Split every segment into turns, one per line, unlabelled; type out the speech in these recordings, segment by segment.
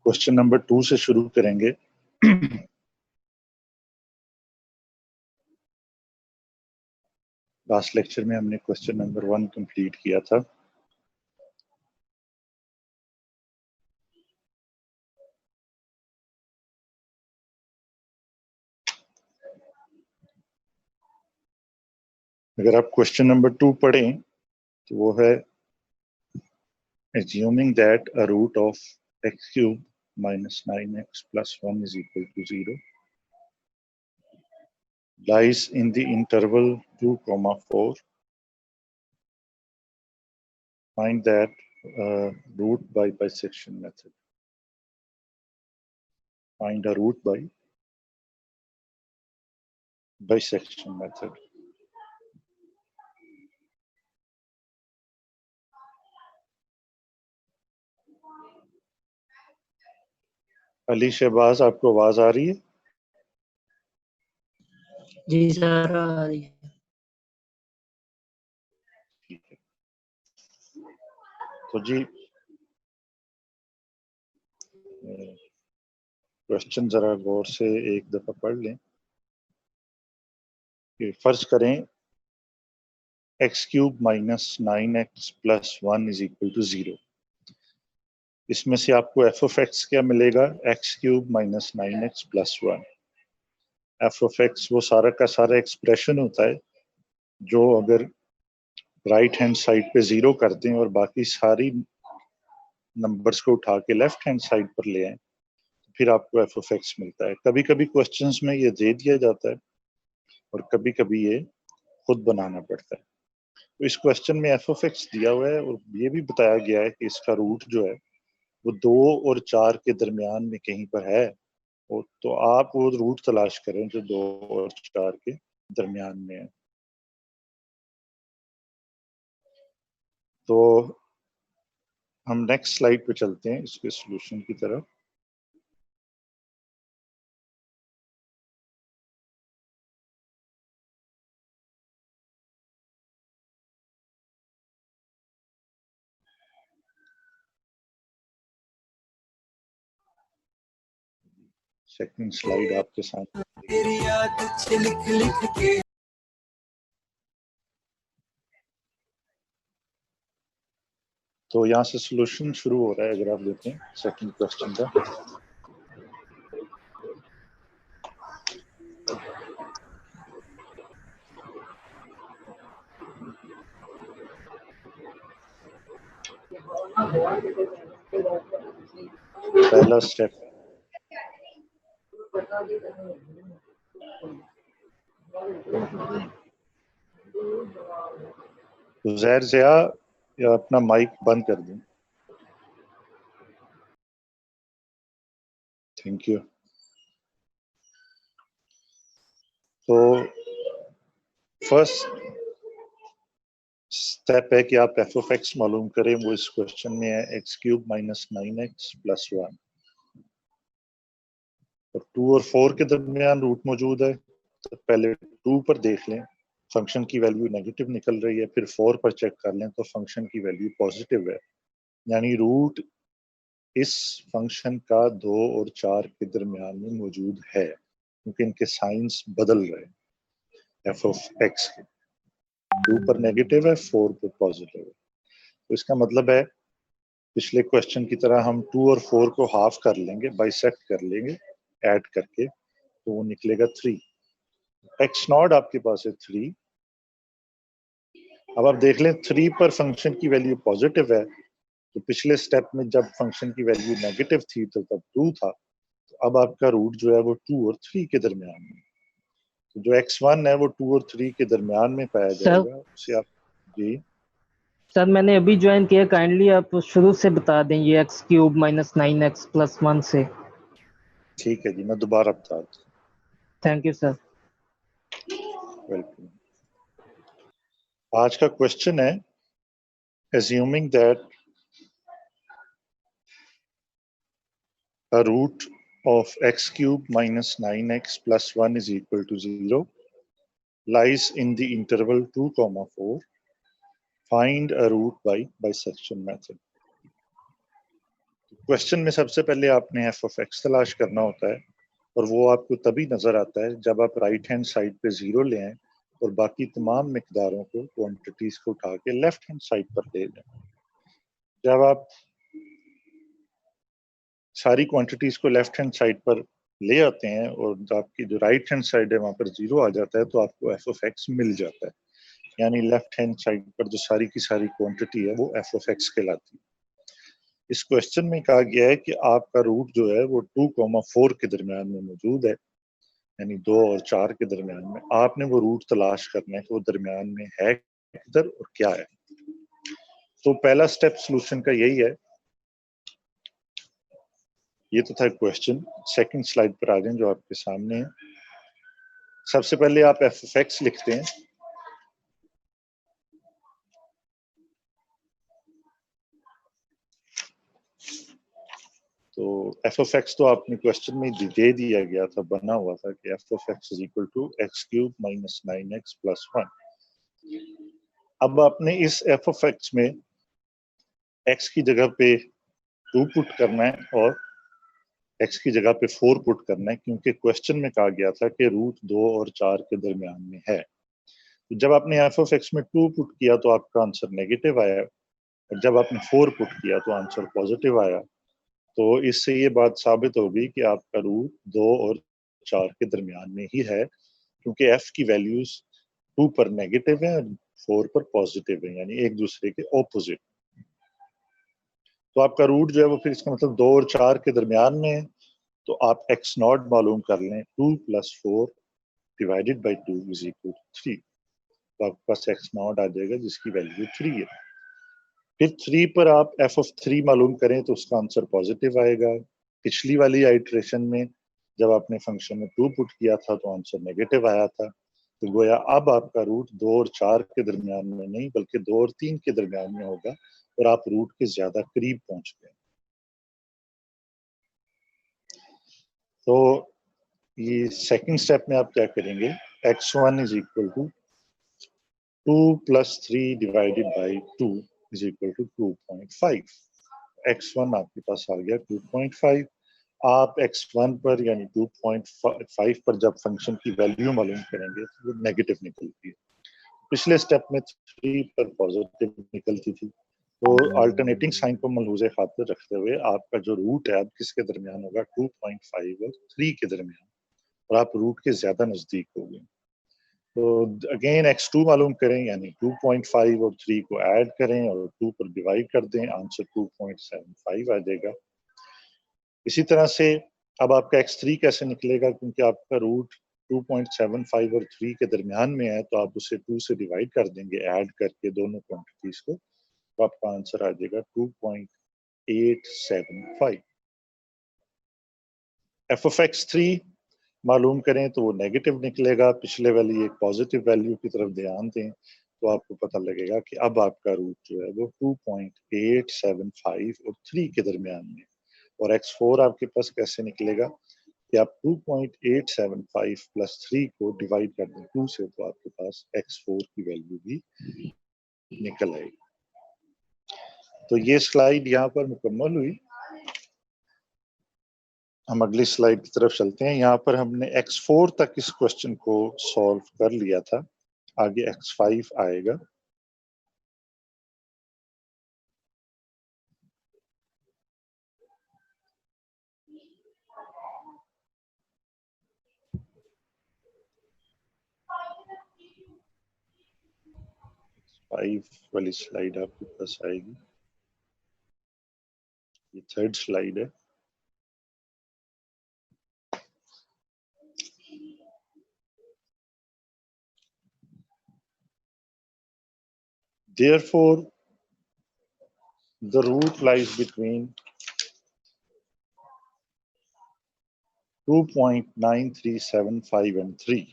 Question number 2 से शुरू करेंगे। लास्ट लेक्चर में हमने क्वेश्चन नंबर 1 कंप्लीट किया था। अगर आप क्वेश्चन नंबर 2 पढ़ें तो वो है assuming that a root of x cube minus 9x plus 1 is equal to 0 lies in the interval 2, 4. Find that root by bisection method. Find a root by bisection method. Ali Shahbaz, आपको आवाज आ रही है?
जी sir, आ रही है।
ठीक है, तो जी क्वेश्चन जरा गौर से एक दफा पढ़ लें कि फर्ज करें X cube minus 9x plus 1 is equal to 0। इसमें से आपको एफ ऑफ एक्स क्या मिलेगा? X cube minus 9x plus 1। F of X वो सारा का सारा एक्सप्रेशन होता है जो अगर राइट हैंड साइड पे 0 कर दें और बाकी सारी नंबर्स को उठा के लेफ्ट हैंड साइड पर ले आए, फिर आपको एफ ऑफ एक्स मिलता है। कभी कभी क्वेश्चंस में ये दे दिया जाता है और कभी कभी ये खुद बनाना पड़ता है। तो इस क्वेश्चन में एफ ऑफ एक्स दिया हुआ है और ये भी बताया गया है कि इसका रूट जो है वो 2 और 4 के दरमियान में कहीं पर है। तो आप वो रूट तलाश करें जो 2 और 4 के दरमियान में है। तो हम नेक्स्ट स्लाइड पे चलते हैं इसके सॉल्यूशन की तरफ। सेकंड स्लाइड आपके सामने। तो यहाँ से सॉल्यूशन शुरू हो रहा है। अगर आप देखें सेकंड क्वेश्चन का, पहला स्टेप ज़हर ज़िया या अपना माइक बंद कर दें। Thank you. तो फर्स्ट स्टेप है कि आप एफ ऑफ एक्स मालूम करें। वो इस क्वेश्चन में है x cube minus 9x plus 1 और 2 और 4 के दरमियान रूट मौजूद है। तो पहले 2 पर देख लें, फंक्शन की वैल्यू नेगेटिव निकल रही है। फिर 4 पर चेक कर लें तो फंक्शन की वैल्यू पॉजिटिव है, यानी रूट इस फंक्शन का 2 और 4 के दरमियान में मौजूद है, क्योंकि इनके साइंस बदल रहे हैं। एफ ऑफ एक्स के 2 पर नेगेटिव है, 4 पर पॉजिटिव है। तो इसका मतलब है पिछले क्वेश्चन की तरह हम 2 और 4 को हाफ कर लेंगे, बाइसेक्ट कर लेंगे ऐड करके, तो वो निकलेगा 3। एक्स नॉट आपके पास है 3। अब आप देख लें 3 पर फंक्शन की वैल्यू पॉजिटिव है, तो पिछले स्टेप में जब फंक्शन की वैल्यू नेगेटिव थी तो तब 2 था। तो अब आपका रूट जो है वो 2 और 3 के दरमियान में, तो जो x1 है वो 2 और 3 के दरमियान में पाया जाएगा। उसे आप जी
सर, मैंने अभी ज्वाइन किया, काइंडली आप शुरू से बता दें ये x cube minus 9x plus 1 से।
ठीक है जी, मैं दोबारा बता दूं।
Thank you sir.
वेलकम। आज का क्वेश्चन है assuming that a root of x cube minus 9x plus 1 is equal to 0 lies in the interval 2, 4. Find a root by bisection method. Question में सबसे पहले आपने एफ ऑफ एक्स तलाश करना होता है, और वो आपको तभी नजर आता है जब आप राइट हैंड साइड पे 0 ले आए और बाकी तमाम मिकदारों को, क्वांटिटीज को उठा के लेफ्ट हैंड साइड पर ले लें। जब आप सारी क्वांटिटीज को लेफ्ट हैंड साइड पर ले आते हैं और आपकी जो राइट हैंड साइड है वहां पर 0 आ जाता है, तो आपको एफ ऑफ एक्स मिल जाता है। यानी लेफ्ट हैंड साइड पर जो सारी की सारी क्वांटिटी है वो एफ ऑफ एक्स कहलाती है। इस क्वेश्चन में कहा गया है कि आपका रूट जो है वो 2,4 के दरमियान में मौजूद है, यानी 2 और 4 के दरमियान में। आपने वो रूट तलाश करना है कि वो दरमियान में है किधर और क्या है। तो पहला स्टेप सॉल्यूशन का यही है। ये तो था क्वेश्चन। सेकंड स्लाइड पर आ जाएं जो आपके सामने है। सबसे पहले आप एफ ऑफ एक्स लिखते हैं। तो एफ ऑफ एक्स तो आपने क्वेश्चन में दे दिया गया था, बना हुआ था कि F of X is equal to X cube minus 9x plus 1। अब आपने इस एफ ऑफ एक्स में एक्स की जगह पे 2 पुट करना है और एक्स की जगह पे 4 पुट करना है, क्योंकि क्वेश्चन में कहा गया था कि रूट 2 और 4 के दरमियान में है। तो जब आपने एफ ऑफ एक्स में 2 पुट किया तो आपका आंसर नेगेटिव आया, और जब आपने 4 पुट किया तो आंसर पॉजिटिव आया। तो इससे ये बात साबित होगी कि आपका रूट 2 और 4 के दरमियान में ही है, क्योंकि एफ की वैल्यूज 2 पर नेगेटिव है और 4 पर पॉजिटिव है, यानी एक दूसरे के ऑपोजिट। तो आपका रूट जो है वो फिर इसका मतलब 2 और 4 के दरमियान में है। तो आप एक्स नॉट मालूम कर लें, 2 + 4 divided by 2 is equal to 3। तो आपके पास एक्स नॉट आ जाएगा जिसकी वैल्यू 3 है। फिर 3 पर आप एफ ऑफ 3 मालूम करें तो उसका आंसर पॉजिटिव आएगा। पिछली वाली आइट्रेशन में जब आपने फंक्शन में 2 पुट किया था तो आंसर नेगेटिव आया था। तो गोया अब आपका रूट 2 और 4 के दरमियान में नहीं बल्कि 2 और 3 के दरमियान में होगा, और आप रूट के ज्यादा करीब पहुंच गए। तो ये सेकंड स्टेप में आप क्या करेंगे, x1 is equal to 2 + 3 divided by 2 is equal to 2.5। x1 आपके पास आ गया 2.5। आप x1 पर यानी 2.5 पर जब फंक्शन की वैल्यू मालूम करेंगे तो वो नेगेटिव निकलती है। पिछले स्टेप में 3 पर पॉजिटिव निकलती थी। तो अल्टरनेटिंग साइन को मलहूज़े खातिर रखते हुए आपका जो रूट है अब किसके दरमियान होगा, 2.5 और 3 के दरमियान, और आप रूट के ज्यादा नजदीक हो गए। तो अगेन x2 मालूम करें, यानी 2.5 और 3 को ऐड करें और 2 पर डिवाइड कर दें, आंसर 2.75 आ जाएगा। इसी तरह से अब आपका x3 कैसे निकलेगा, क्योंकि आपका रूट 2.75 और 3 के दरमियान में है, तो आप उसे 2 से डिवाइड कर देंगे ऐड करके दोनों क्वांटिटीज को, तो आपका आंसर आ जाएगा 2.875। एफ ऑफ x3 मालूम करें तो वो नेगेटिव निकलेगा। पिछले वाली एक पॉजिटिव वैल्यू की तरफ ध्यान दें तो आपको पता लगेगा कि अब आपका रूट जो है वो 2.875 और 3 के दरमियान में। और x4 आपके पास कैसे निकलेगा कि आप 2.875 + 3 को डिवाइड कर दें 2 से, तो आपके पास x4 की वैल्यू भी निकल आएगी। तो ये स्लाइड यहाँ पर मुकम्मल हुई। हम अगली स्लाइड की तरफ चलते हैं। यहाँ पर हमने x4 तक इस क्वेश्चन को सॉल्व कर लिया था, आगे x5 आएगा। x5 वाली स्लाइड आपके पास आएगी। ये थर्ड स्लाइड है। Therefore, the root lies between 2.9375 and 3।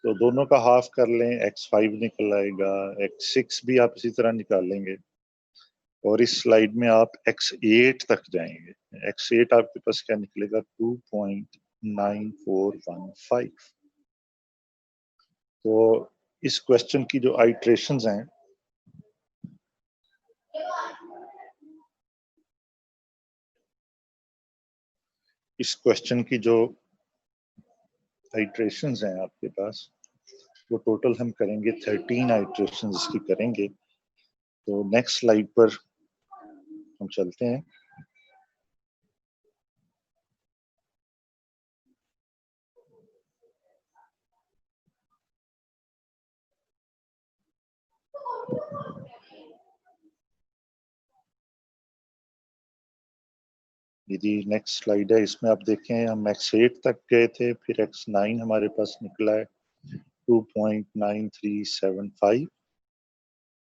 तो दोनों का हाफ कर लें, x5 निकल आएगा। x6 भी आप इसी तरह निकालेंगे, और इस स्लाइड में आप x8 तक जाएंगे। x8 आपके पास क्या निकलेगा, 2.9415। तो इस क्वेश्चन की जो आइट्रेशंस हैं इस क्वेश्चन की जो आइट्रेशंस हैं आपके पास, वो टोटल हम करेंगे 13 आइट्रेशंस इसकी करेंगे। तो नेक्स्ट स्लाइड पर हम चलते हैं। यदि नेक्स्ट स्लाइड है, इसमें आप देखें हम x8 तक गए थे, फिर x9 हमारे पास निकला है 2.9375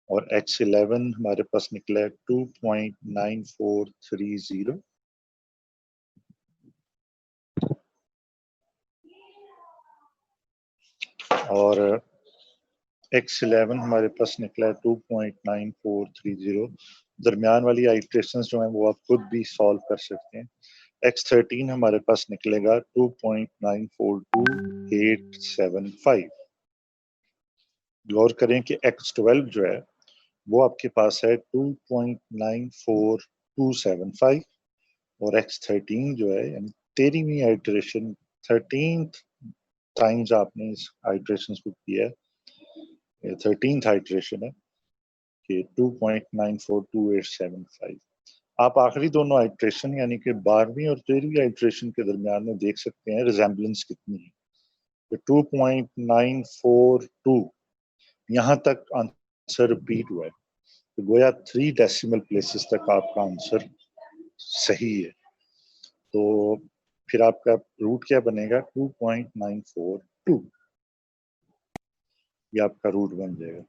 और x11 हमारे पास निकला है 2.9430 और x11 हमारे पास निकला है 2.9430। दरमियान वाली आइट्रेशंस जो हैं वो आप खुद भी सॉल्व कर सकते हैं। x13 हमारे पास निकलेगा 2.942875। गौर करें कि x12 जो है वो आपके पास है 2.94275 और x13 जो है यानी 13वीं आइट्रेशन 13th टाइम्स आपने इस आइट्रेशन को किया है, 13th आइट्रेशन है कि 2.942875। आप आखिरी दोनों आइट्रेशन यानी कि 12वीं और 13वीं आइट्रेशन के दरमियान में देख सकते हैं रिजेम्बलेंस कितनी है। तो 2.942 यहाँ तक आंसर रिपीट हुआ है, तो गोया 3 डेसिमल प्लेसेस तक आपका आंसर सही है। तो फिर आपका रूट क्या बनेगा 2.942, ये आपका रूट बन जाएगा।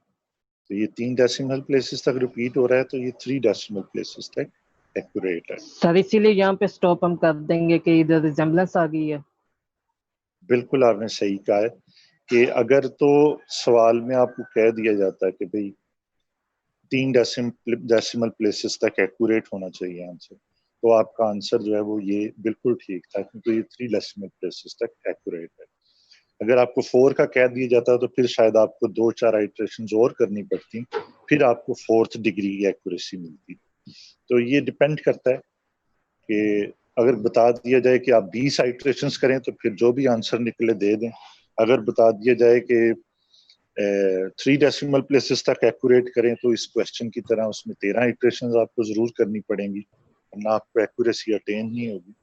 तो ये 3 डेसिमल प्लेसेस तक रिपीट हो रहा है, तो ये 3 डेसिमल प्लेसेस तक एक्यूरेट है।
सर इसीलिए यहाँ पे स्टॉप हम कर देंगे कि इधर रिजेम्बलेंस आ गई है।
बिल्कुल आपने सही कहा है कि अगर तो सवाल में आपको कह दिया जाता है कि भाई 3 डेसिमल प्लेसेस तक एक्यूरेट होना चाहिए आंसर, तो आपका आंसर जो है वो ये बिल्कुल ठीक था, क्योंकि ये 3 डेसिमल प्लेसेस तक एक्यूरेट है। अगर आपको 4 का कह दिया जाता तो फिर शायद आपको 2-4 आइट्रेशंस और करनी पड़ती, फिर आपको 4th डिग्री की एक्यूरेसी मिलती। तो ये डिपेंड करता है कि अगर बता दिया जाए कि आप 20 आइट्रेशंस करें तो फिर जो भी आंसर निकले दे दें। अगर बता दिया जाए कि 3 डेसिमल प्लेसेस तक एक्यूरेट करें तो इस क्वेश्चन की तरह उसमें 13 आइट्रेशंस आपको जरूर करनी पड़ेंगी, वरना आपको एक्यूरेसी अटेन नहीं होगी।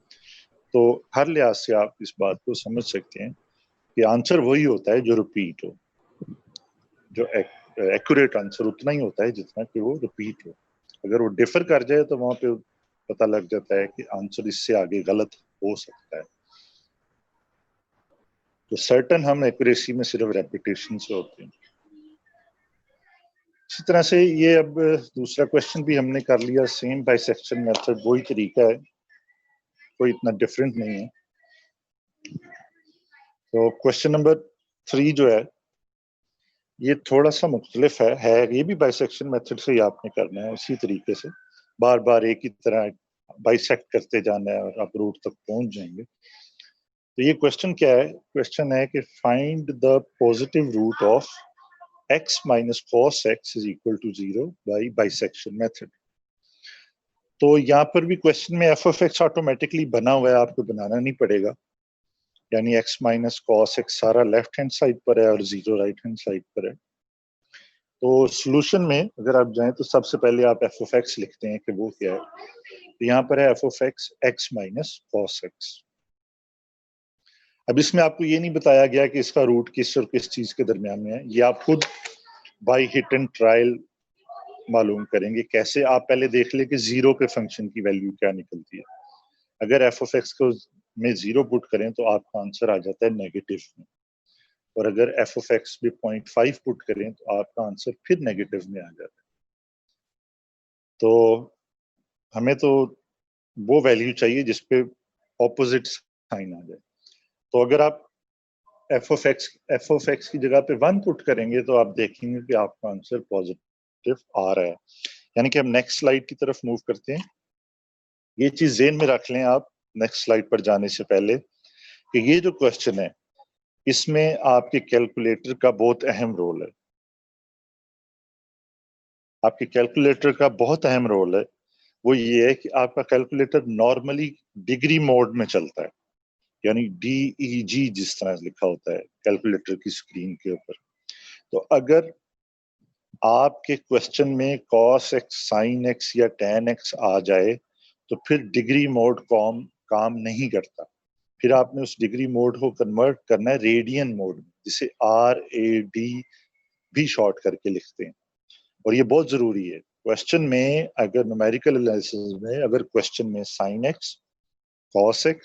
तो हर लिहाज से आप इस बात को समझ सकते हैं कि आंसर वही होता है जो रिपीट हो, जो एक्यूरेट आंसर उतना ही होता है जितना कि वो रिपीट हो। अगर वो डिफर कर जाए तो वहां पे पता लग जाता है कि आंसर इससे आगे गलत हो सकता है। तो सर्टन हम एक्यूरेसी में सिर्फ रेपिटेशन से होते हैं। इसी तरह से ये अब दूसरा क्वेश्चन भी हमने कर लिया, सेम बाइसेक्शन मेथड, वही तरीका है, कोई इतना डिफरेंट नहीं है। तो क्वेश्चन नंबर 3 जो है ये थोड़ा सा मुख्तलिफ है ये भी बाइसेक्शन मेथड से ही आपने करना है, उसी तरीके से बार बार एक ही तरह बाइसेक्ट करते जाना है और आप रूट तक पहुंच जाएंगे। तो ये क्वेश्चन क्या है, क्वेश्चन है कि find the positive root of x minus cos x is equal to 0 by bisection method। तो यहाँ पर भी क्वेश्चन में f of x ऑटोमेटिकली बना हुआ है, आपको बनाना नहीं पड़ेगा, यानी x minus cos x सारा लेफ्ट हैंड साइड पर है और 0 राइट हैंड साइड पर है। तो सॉल्यूशन में अगर आप जाएं तो सबसे पहले आप f of x लिखते हैं कि वो क्या है। तो यहाँ पर है f of x x minus cos x। अब इसमें आपको ये नहीं बताया गया कि इसका रूट किस और किस चीज के दरमियान में है, ये आप खुद बाय हिट एंड ट्रायल मालूम करेंगे। कैसे, आप पहले देख ले कि 0 के फंक्शन की वैल्यू क्या निकलती है। अगर f of x को में 0 पुट करें तो आपका आंसर आ जाता है नेगेटिव में, और अगर f of x में 0.5 पुट करें तो आपका आंसर फिर नेगेटिव में आ जाता है। तो हमें तो वो वैल्यू चाहिए जिसपे ऑपोजिट साइन आ जाए। तो अगर आप f of x की जगह पे 1 पुट करेंगे तो आप देखेंगे कि आपका आंसर पॉजिटिव आ रहा है। यानी कि हम नेक्स्ट स्लाइड की तरफ मूव करते हैं। ये चीज ज़हन में रख लें आप नेक्स्ट स्लाइड पर जाने से पहले कि ये जो क्वेश्चन है इसमें आपके कैलकुलेटर का बहुत अहम रोल है। आपके कैलकुलेटर का बहुत अहम रोल है। वो ये है कि आपका कैलकुलेटर नॉर्मली डिग्री मोड में चलता है, यानी DEG जिस तरह लिखा होता है कैलकुलेटर की स्क्रीन के ऊपर। तो अगर आपके क्वेश्चन में cos x, sin x या tan x आ जाए तो फिर डिग्री मोड काम नहीं करता। फिर आपने उस डिग्री मोड को कन्वर्ट करना है रेडियन मोड में, जिसे RAD भी शॉर्ट करके लिखते हैं। और ये बहुत जरूरी है क्वेश्चन में, अगर न्यूमेरिकल एनालिसिस में अगर क्वेश्चन में sin x, cos x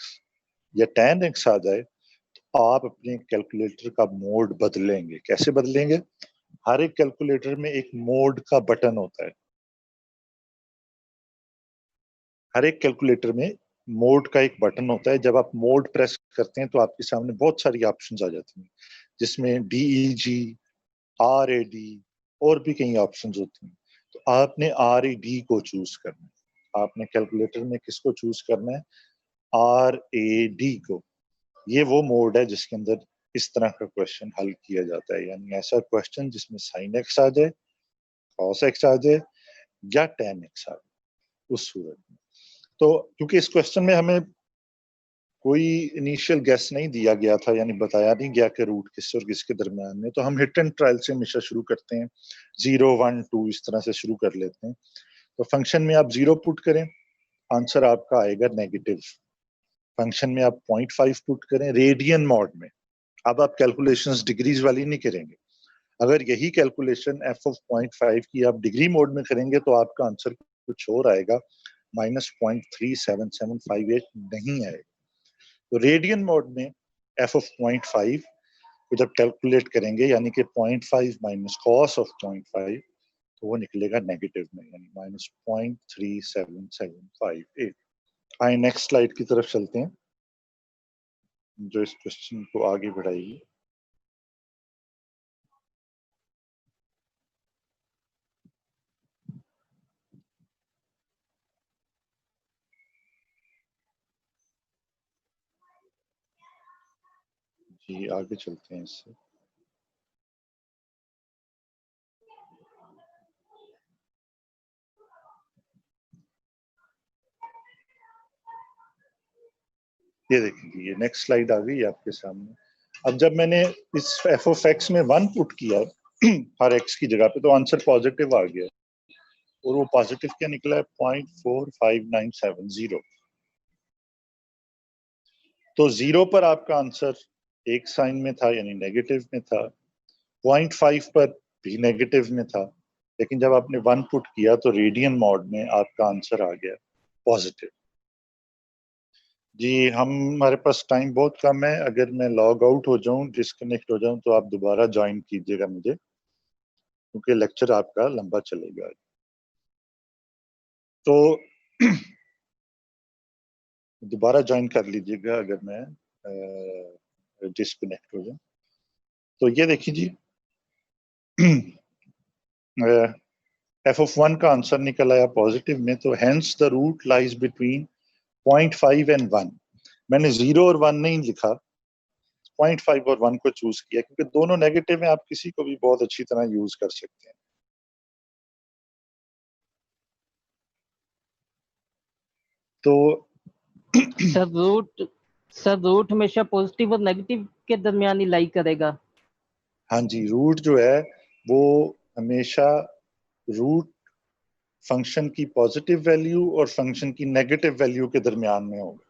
या tan x आ जाए तो आप अपने कैलकुलेटर का मोड बदलेंगे। कैसे बदलेंगे? हर एक कैलकुलेटर में एक मोड का बटन होता है। हर एक कैलकुलेटर में मोड का एक बटन होता है। जब आप मोड प्रेस करते हैं तो आपके सामने बहुत सारी ऑप्शंस आ जाती हैं, जिसमें DEG, RAD और भी कई ऑप्शंस होती हैं। तो आपने RAD को चूज करना है। आपने कैलकुलेटर में किसको चूज करना है? RAD को। ये वो मोड है जिसके अंदर इस तरह का क्वेश्चन हल किया जाता है, यानी ऐसा क्वेश्चन जिसमें sin x आ जाए, cos x आ जाए या tan x आ जाए, उस सूरत में। तो क्योंकि इस क्वेश्चन में हमें कोई इनिशियल गेस नहीं दिया गया था, यानी बताया नहीं गया कि रूट किससे और किसके दरमियान में, तो हम हिट एंड ट्रायल से हमेशा शुरू करते हैं, 0, 1, 2 इस तरह से शुरू कर लेते हैं। तो फंक्शन में आप 0 पुट करें, आंसर आपका आएगा नेगेटिव। फंक्शन में आप 0.5 पुट करें रेडियन मोड में। अब आप कैलकुलेशंस डिग्रीज वाली नहीं करेंगे। अगर यही कैलकुलेशन f of 0.5 की आप डिग्री मोड में करेंगे तो आपका आंसर कुछ और आएगा, -0.37758 नहीं आएगा। तो रेडियन मोड में f of 0.5 को जब कैलकुलेट करेंगे, यानी कि 0.5 माइनस कॉस ऑफ 0.5, तो वो निकलेगा नेगेटिव में, यानी -0.37758। आइए नेक्स्ट स्लाइड की तरफ चलते हैं, जो इस क्वेश्चन को आगे बढ़ाएगी। जी आगे चलते हैं इससे। ये देखिए, ये नेक्स्ट स्लाइड आ गई आपके सामने। अब जब मैंने इस f of x में 1 पुट किया हर x की जगह पे, तो आंसर पॉजिटिव आ गया, और वो पॉजिटिव क्या निकला है? 0.45970। तो 0 पर आपका आंसर एक साइन में था, यानी नेगेटिव में था। 0.5 पर भी नेगेटिव में था, लेकिन जब आपने 1 पुट किया तो रेडियन मोड में आपका आंसर आ गया पॉजिटिव। जी हमारे पास टाइम बहुत कम है। अगर मैं लॉग आउट हो जाऊं, डिस्कनेक्ट हो जाऊं, तो आप दोबारा ज्वाइन कीजिएगा मुझे, क्योंकि लेक्चर आपका लंबा चलेगा। तो दोबारा ज्वाइन कर लीजिएगा अगर मैं डिस्कनेक्ट हो जाऊं। तो ये देखिए जी, f of 1 का आंसर निकल आया पॉजिटिव में, तो hence the root lies between 0.5 and 1। मैंने 0 और 1 नहीं लिखा, 0.5 और 1 को चूज किया, क्योंकि दोनों नेगेटिव में आप किसी को भी बहुत अच्छी तरह यूज कर सकते हैं। तो
सर रूट हमेशा पॉजिटिव और नेगेटिव के दरमियान ही लाई करेगा।
हाँ जी, रूट जो है वो हमेशा रूट फंक्शन की पॉजिटिव वैल्यू और फंक्शन की नेगेटिव वैल्यू के दरमियान में होगा।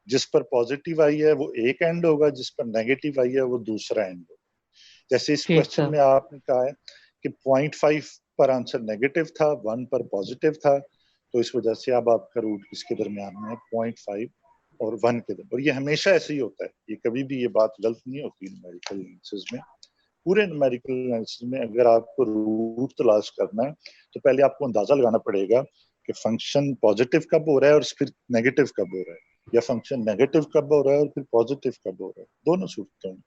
जिस पर पॉजिटिव आई है वो एक एंड होगा, जिस पर नेगेटिव आई है वो दूसरा एंड होगा। जैसे इस
ठीक
क्वेश्चन
सर।
में आपने कहा है कि 0.5 पर आंसर नेगेटिव था, 1 पर पॉजिटिव था, तो इस वजह से अब आपका रूट किसके दरमियान में है? 0.5 और 1 के दरमियान। और ये हमेशा ऐसे ही होता है, ये कभी भी ये बात गलत नहीं होती न्यूमेरिकल एनालिसिस में। पूरे न्यूमेरिकल एनालिसिस में अगर आपको रूट तलाश करना है तो पहले आपको अंदाजा लगाना पड़ेगा कि फंक्शन पॉजिटिव कब हो रहा है और फिर नेगेटिव कब हो रहा है, या फंक्शन नेगेटिव कब हो रहा है और फिर पॉजिटिव कब हो रहा है। दोनों सूरतों में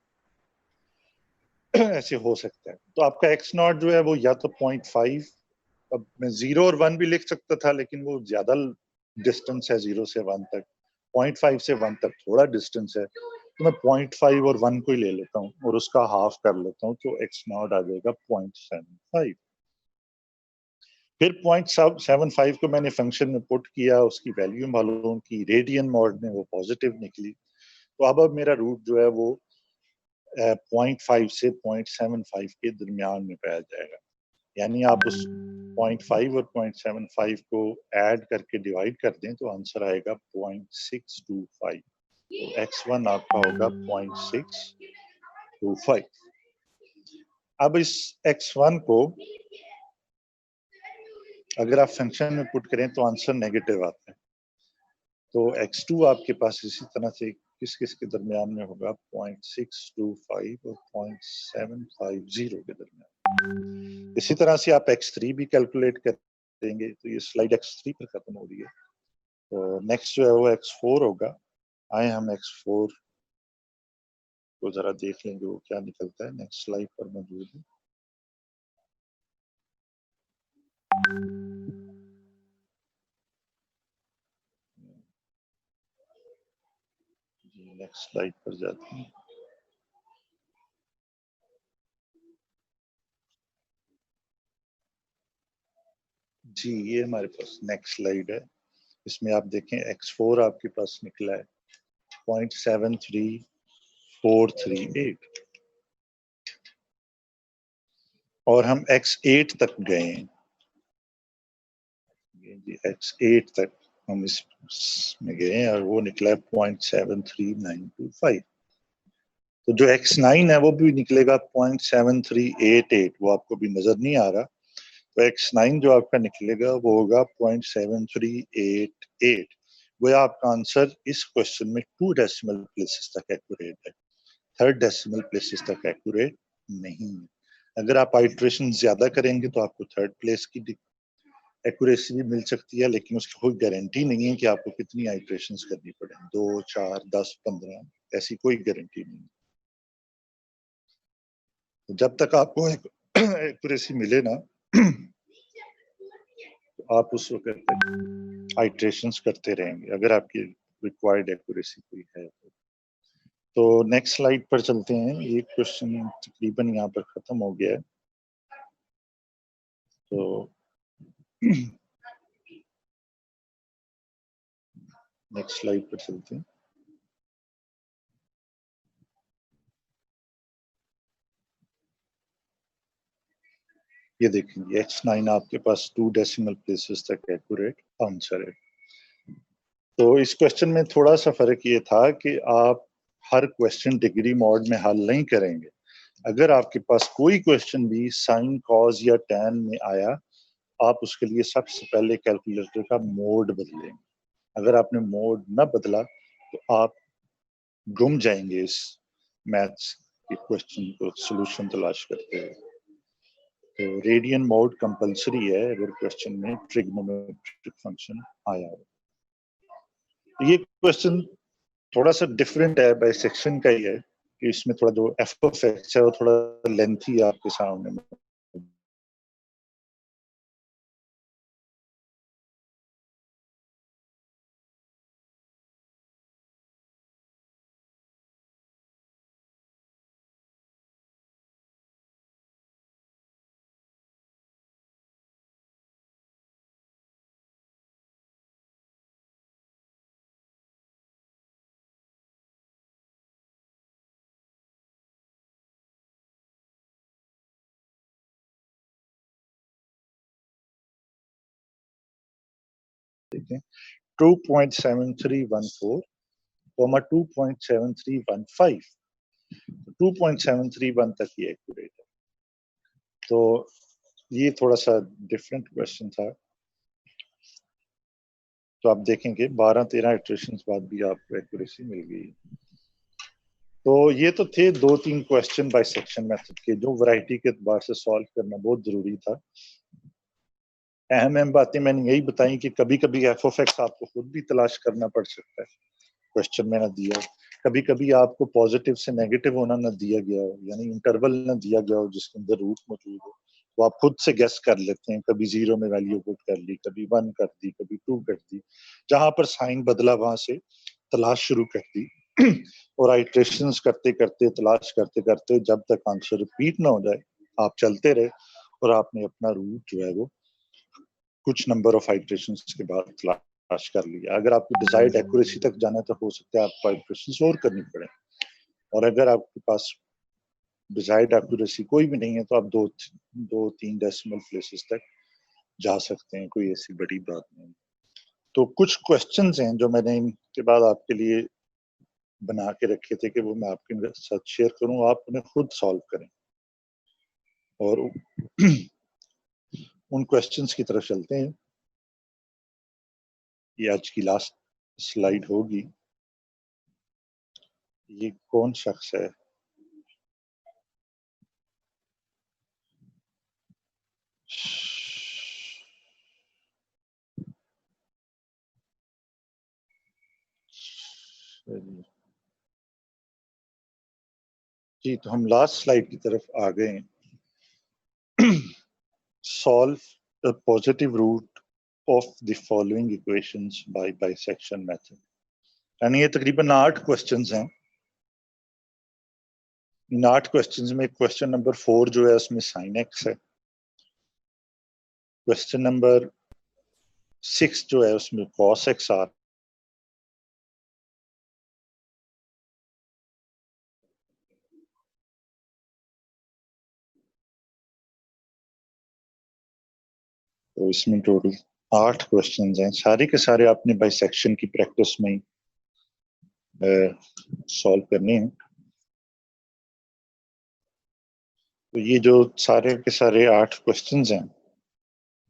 ऐसे हो सकता है। तो आपका एक्स नॉट जो है वो या तो 0.5, अब मैं 0 और 1 भी लिख सकता था, लेकिन वो ज्यादा डिस्टेंस है 0 से 1 तक। 0.5 से 1 तक थोड़ा डिस्टेंस है, तो मैं 0.5 और 1 को ही ले लेता हूँ और उसका हाफ कर लेता हूँ, तो एक्स नॉट आ जाएगा 0.75। फिर 0.75 को मैंने फंक्शन में पुट किया, उसकी वैल्यू मालूम की, रेडियन मोड में वो पॉजिटिव निकली। तो अब मेरा रूट जो है वो 0.5 से 0.75 के दरमियान में पाया जाएगा। यानी आप उस 0.5 और 0.75 को ऐड करके डिवाइड कर दें तो आंसर आएगा 0.625। तो x1 आपका होगा 0.625। अब इस x1 को अगर आप फंक्शन में पुट करें तो आंसर नेगेटिव आता है। तो x2 आपके पास इसी तरह से किस किस के दरमियान में होगा, 0.625 और 0.750 के दरमियान। इसी तरह से आप x3 भी कैलकुलेट करेंगे। तो ये स्लाइड x3 पर खत्म हो रही है। तो नेक्स्ट जो है वो x4 होगा। आए हम x4 को जरा देख लेंगे वो क्या निकलता है। नेक्स्ट स्लाइड पर मौजूद है। नेक्स्ट स्लाइड पर जाते हैं। जी, ये हमारे पास नेक्स्ट स्लाइड है। इसमें आप देखें x4 आपके पास निकला है 0.73438 और हम x8 तक गए हैं। जी x8 तक हम इसमें गए हैं और वो निकला है 0.73925। तो जो x9 है वो भी निकलेगा 0.7388। वो आपको भी नजर नहीं आ रहा। तो x9 जो आपका निकलेगा वो होगा 0.7388। वो आपका आंसर इस क्वेश्चन में 2 डेसिमल प्लेसेस तक एक्यूरेट है, 3rd डेसिमल प्लेसेस तक एक्यूरेट नहीं है। अगर आप आइट्रेशन ज्यादा करेंगे तो आपको 3rd प्लेस की एक्यूरेसी भी मिल सकती है, लेकिन उसकी कोई गारंटी नहीं है कि आपको कितनी आइट्रेशंस करनी पड़े, 2, 4, 10, 15, ऐसी कोई गारंटी नहीं। तो जब तक आपको एक्यूरेसी मिले ना तो आप उस वक्त आइट्रेशंस करते रहेंगे अगर आपकी रिक्वायर्ड एक्यूरेसी कोई है। तो नेक्स्ट स्लाइड पर चलते हैं। ये क्वेश्चन तकरीबन यहाँ पर खत्म हो गया है। तो नेक्स्ट स्लाइड पर चलते हैं। ये देखेंगे x9 आपके पास 2 डेसिमल प्लेसेस तक एक्यूरेट आंसर है। तो इस क्वेश्चन में थोड़ा सा फर्क ये था कि आप हर क्वेश्चन डिग्री मॉड में हल नहीं करेंगे। अगर आपके पास कोई क्वेश्चन भी साइन, कॉज या टैन में आया, आप उसके लिए सबसे पहले कैलकुलेटर का मोड बदलेंगे। अगर आपने मोड न बदला तो आप गुम जाएंगे इस मैथ्स के क्वेश्चन को सॉल्यूशन तलाश करते हुए। तो रेडियन मोड कंपलसरी है अगर क्वेश्चन में ट्रिग्नोमेट्रिक फंक्शन आया हो। ये क्वेश्चन थोड़ा सा डिफरेंट है, बाइसेक्शन का ही है कि इसमें थोड़ा जो एफ ऑफ एक्स है वो थोड़ा लेंथी है आपके सामने में। देखें 2.7314 2.7315 2.731 तक ये एक्यूरेट है। तो ये थोड़ा सा डिफरेंट क्वेश्चन था। तो आप देखेंगे 12-13 इटरेशंस बाद भी आपको एक्यूरेसी मिल गई। तो ये तो थे 2-3 क्वेश्चन बाइसेक्शन मेथड के जो वैरायटी के एतबार से सॉल्व करना बहुत जरूरी था। अहम बातें मैंने यही बताई कि कभी कभी एफ ऑफ एक्स आपको खुद भी तलाश करना पड़ सकता है, क्वेश्चन में ना दिया। कभी कभी आपको पॉजिटिव से नेगेटिव होना ना दिया गया हो, यानी इंटरवल ना दिया गया हो जिसके अंदर रूट मौजूद हो, तो आप खुद से गेस कर लेते हैं। कभी 0 में वैल्यू पुट कर ली, कभी 1 कर दी, कभी 2 कर दी। जहां पर साइन बदला वहां से तलाश शुरू कर दी और आइट्रेशंस करते करते, तलाश करते करते जब तक आंसर रिपीट ना हो जाए आप चलते रहे और आपने अपना रूट जो है वो कुछ नंबर ऑफ आइटरेशंस के बाद तलाश कर लिया। अगर आपको डिजायर्ड एक्यूरेसी तक जाना है तो हो सकता है आपको आइटरेशंस और करनी पड़े, और अगर आपके पास डिजायर्ड एक्यूरेसी कोई भी नहीं है तो आप दो तीन डेसिमल प्लेसेस तक जा सकते हैं, कोई ऐसी बड़ी बात नहीं। तो कुछ क्वेश्चंस हैं जो मैंने इनके बाद आपके लिए बना के रखे थे कि वो मैं आपके साथ शेयर करूं, आप उन्हें खुद सॉल्व करें। और उन क्वेश्चंस की तरफ चलते हैं। ये आज की लास्ट स्लाइड होगी। ये कौन शख्स है? जी, तो हम लास्ट स्लाइड की तरफ आ गए हैं। Solve the positive root of the following equations by bisection method. यानी ये तकरीबन 8 क्वेश्चंस हैं। इन 8 क्वेश्चंस में क्वेश्चन नंबर 4 जो है उसमें साइन एक्स है। क्वेश्चन नंबर 6 जो है उसमें कॉस एक्स आ, तो इसमें टोटल 8 क्वेश्चंस हैं। सारे के सारे आपने बाइसेक्शन की प्रैक्टिस में सॉल्व करने हैं। तो ये जो सारे के सारे 8 क्वेश्चंस हैं,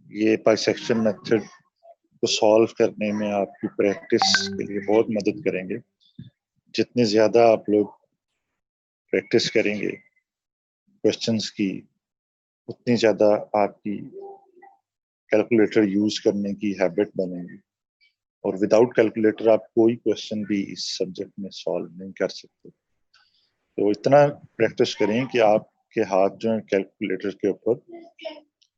ये बाइसेक्शन मेथड को सॉल्व करने में आपकी प्रैक्टिस के लिए बहुत मदद करेंगे। जितने ज्यादा आप लोग प्रैक्टिस करेंगे क्वेश्चंस की, उतनी ज्यादा आपकी कैलकुलेटर यूज करने की हैबिट बनेगी। और विदाउट कैलकुलेटर आप कोई क्वेश्चन भी इस सब्जेक्ट में सॉल्व नहीं कर सकते। तो इतना प्रैक्टिस करें कि आपके हाथ जो है कैलकुलेटर के ऊपर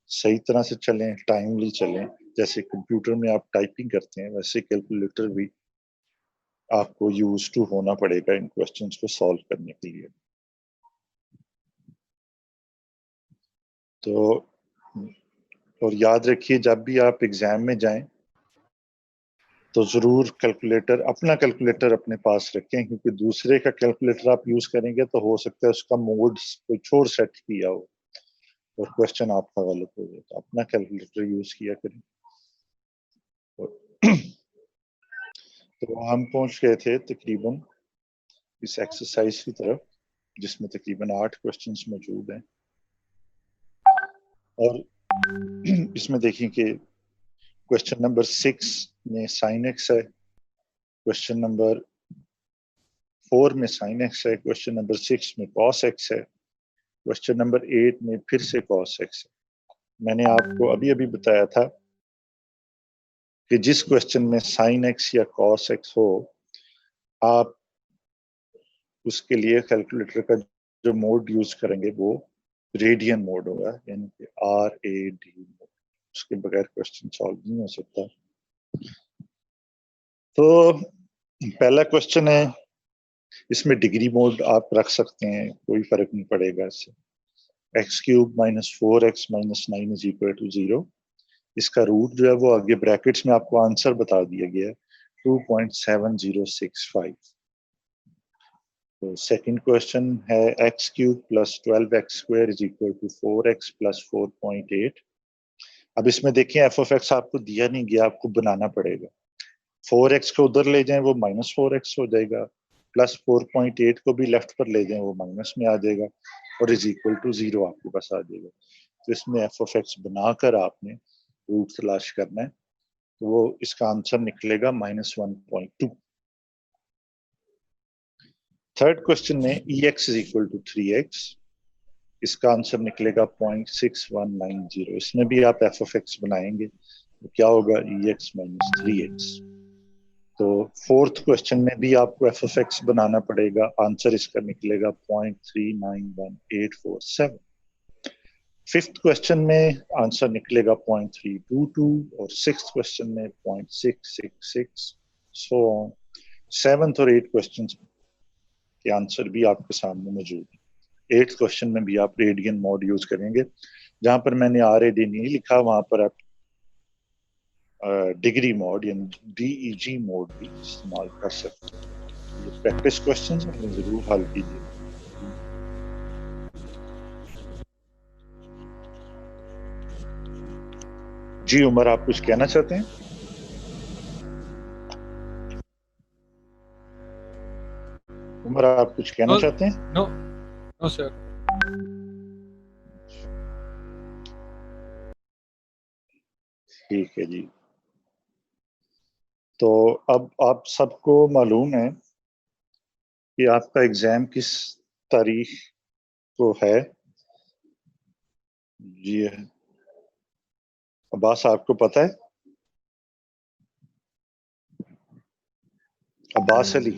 सही तरह से चलें, टाइमली चलें। जैसे कंप्यूटर में आप टाइपिंग करते हैं, वैसे कैलकुलेटर भी आपको यूज टू होना पड़ेगा इन क्वेश्चंस को सॉल्व करने के लिए। तो और याद रखिए, जब भी आप एग्जाम में जाएं तो जरूर कैलकुलेटर, अपना कैलकुलेटर अपने पास रखें, क्योंकि दूसरे का कैलकुलेटर आप यूज करेंगे तो हो सकता है उसका मोड कुछ और सेट किया हो और क्वेश्चन आपका गलत हो जाए। तो अपना कैलकुलेटर यूज किया करें। तो हम पहुंच गए थे तकरीबन इस एक्सरसाइज की तरफ, जिसमें तकरीबन 8 क्वेश्चंस मौजूद हैं। और इसमें देखिए कि क्वेश्चन नंबर 6 में साइन एक्स है, क्वेश्चन नंबर 4 में साइन एक्स है, क्वेश्चन नंबर 6 में कॉस एक्स है, क्वेश्चन नंबर 8 में फिर से कॉस एक्स है। मैंने आपको अभी अभी बताया था कि जिस क्वेश्चन में साइन एक्स या कॉस एक्स हो, आप उसके लिए कैलकुलेटर का जो मोड यूज करेंगे वो रेडियन मोड होगा, यानी कि RAD मोड। उसके बगैर क्वेश्चन सॉल्व नहीं हो सकता। तो पहला क्वेश्चन है, इसमें डिग्री मोड आप रख सकते हैं, कोई फर्क नहीं पड़ेगा इससे। x³ - 4x - 9 is equal to 0। इसका रूट जो है वो आगे ब्रैकेट्स में आपको आंसर बता दिया गया है, 2.7065। तो सेकंड क्वेश्चन है x³ + 12x² is equal to 4x + 4.8। अब इसमें देखिए f(x) आपको दिया नहीं गया, आपको बनाना पड़ेगा। 4x को उधर ले जाएं वो -4x हो जाएगा, प्लस 4.8 को भी लेफ्ट पर ले जाएं वो माइनस में आ जाएगा, और इज इक्वल टू 0 आपके पास आ जाएगा। तो इसमें f(x) बनाकर आपने रूट तलाश करना है, तो वो इसका आंसर निकलेगा -1.2। थर्ड क्वेश्चन में ex is equal to 3x, इसका आंसर निकलेगा 0.6190। इसमें भी आप f(x) बनाएंगे तो क्या होगा, ex - 3x। तो फोर्थ क्वेश्चन में भी आपको f(x) बनाना पड़ेगा, आंसर इसका निकलेगा 0.391847। फिफ्थ क्वेश्चन में आंसर निकलेगा 0.322 और सिक्स्थ क्वेश्चन में 0.666। सो सेवंथ और एट क्वेश्चन के आंसर भी आपके सामने मौजूद है। एट्थ क्वेश्चन में भी आप रेडियन मोड यूज करेंगे। जहां पर मैंने RAD नहीं लिखा, वहां पर आप डिग्री मोड यानी DEG मोड भी इस्तेमाल कर सकते हैं। ये प्रैक्टिस क्वेश्चन है, जरूर हल कीजिए। जी उमर, आप कुछ कहना चाहते हैं? उमर, आप कुछ कहना चाहते हैं?
No sir.
ठीक है जी। तो अब आप सबको मालूम है कि आपका एग्जाम किस तारीख को है। जी अब्बास, आपको पता है? अब्बास अली,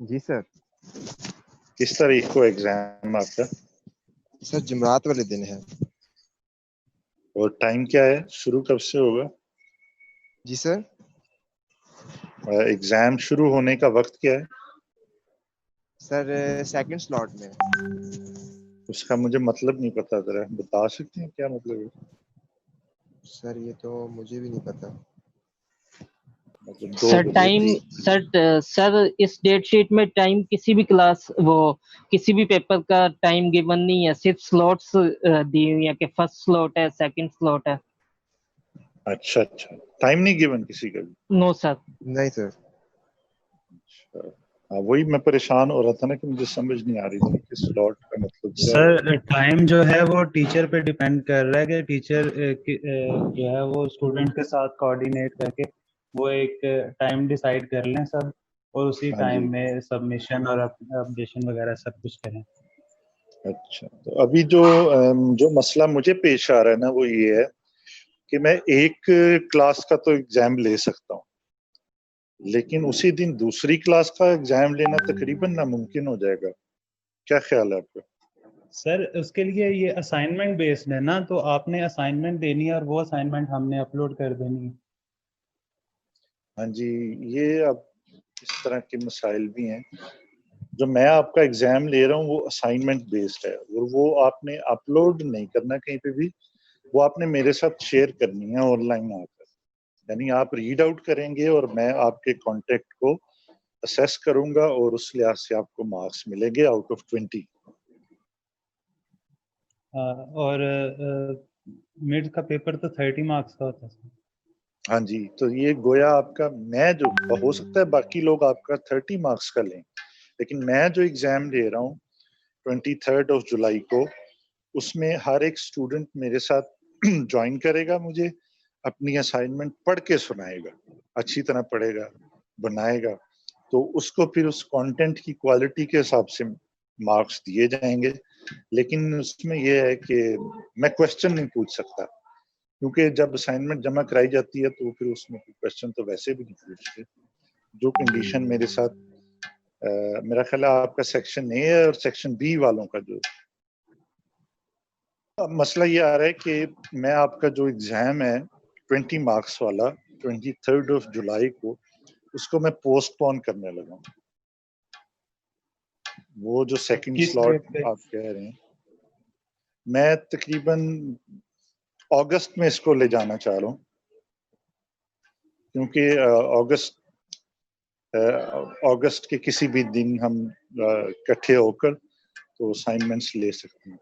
जी सर।
किस तारीख को एग्जाम आपका?
सर जुमरात वाले दिन है।
और टाइम क्या है, शुरू कब से होगा?
जी सर।
एग्जाम शुरू होने का वक्त क्या है?
सर सेकंड स्लॉट में।
उसका मुझे मतलब नहीं पता, जरा बता सकते हैं क्या मतलब है?
सर ये तो मुझे भी नहीं पता।
मतलब 2
सर
बजे
टाइम, सर इस डेट शीट में टाइम किसी भी क्लास किसी भी पेपर का टाइम गिवन नहीं है, सिर्फ स्लॉट्स दी हुई है कि फर्स्ट स्लॉट है, सेकंड स्लॉट है।
अच्छा, टाइम नहीं गिवन किसी का भी?
No sir.
नहीं सर।
अच्छा, हाँ, वही मैं परेशान हो रहा था ना कि मुझे समझ नहीं आ रही थी कि स्लॉट का मतलब क्या है।
सर टाइम जो है वो टीचर पे डिपेंड कर रहा है कि टीचर जो है वो स्टूडेंट के साथ कोऑर्डिनेट करके वो एक टाइम डिसाइड कर लें सब, और उसी
हाँ जी।
टाइम में सबमिशन और अपडेशन वगैरह सब कुछ करें।
अच्छा, तो अभी जो मसला मुझे पेश आ रहा है ना, वो ये है कि मैं एक क्लास का तो एग्जाम ले सकता हूँ, लेकिन उसी दिन दूसरी क्लास का एग्जाम लेना तकरीबन नामुमकिन हो जाएगा। क्या ख्याल है आपका?
सर उसके लिए ये असाइनमेंट बेस्ड है ना, तो आपने असाइनमेंट देनी है और वो असाइनमेंट हमने अपलोड कर देनी है।
हाँ जी, ये अब इस तरह के मसाइल भी हैं। जो मैं आपका एग्जाम ले रहा हूँ वो असाइनमेंट बेस्ड है, और वो आपने अपलोड नहीं करना कहीं पे भी, वो आपने मेरे साथ शेयर करनी है ऑनलाइन आकर। यानी आप रीड आउट करेंगे और मैं आपके कॉन्टेक्ट को असेस करूंगा और उस लिहाज से आपको मार्क्स मिलेंगे आउट ऑफ 20।
और मिड का पेपर तो 30 मार्क्स का होता है।
हाँ जी, तो ये गोया आपका, मैं जो, हो सकता है बाकी लोग आपका 30 मार्क्स का लें, लेकिन मैं जो एग्जाम ले रहा हूँ 23 जुलाई को, उसमें हर एक स्टूडेंट मेरे साथ ज्वाइन करेगा, मुझे अपनी असाइनमेंट पढ़ के सुनाएगा, अच्छी तरह पढ़ेगा, बनाएगा, तो उसको फिर उस कंटेंट की क्वालिटी के हिसाब से मार्क्स दिए जाएंगे। लेकिन उसमें यह है कि मैं क्वेश्चन नहीं पूछ सकता, क्योंकि जब असाइनमेंट जमा कराई जाती है तो फिर उसमें क्वेश्चन तो वैसे भी नहीं पूछते। जो कंडीशन मेरे साथ मेरा ख्याल है आपका सेक्शन ए और सेक्शन बी वालों का जो मसला ये आ रहा है कि मैं आपका जो एग्जाम है 20 मार्क्स वाला 23 जुलाई को, उसको मैं पोस्टपोन करने लगा हूँ। वो जो सेकंड
किस
स्लॉट
डेट पे?
आप कह रहे हैं, मैं तकरीबन अगस्त में इसको ले जाना चाह रहा हूँ, क्योंकि अगस्त के किसी भी दिन हम इकट्ठे होकर तो असाइनमेंट्स ले सकते हैं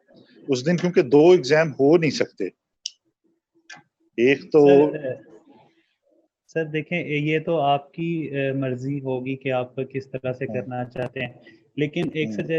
उस दिन, क्योंकि 2 एग्जाम हो नहीं सकते। एक तो
सर देखें, ये तो आपकी मर्जी होगी कि आप किस तरह से करना चाहते हैं, लेकिन एक सजेशन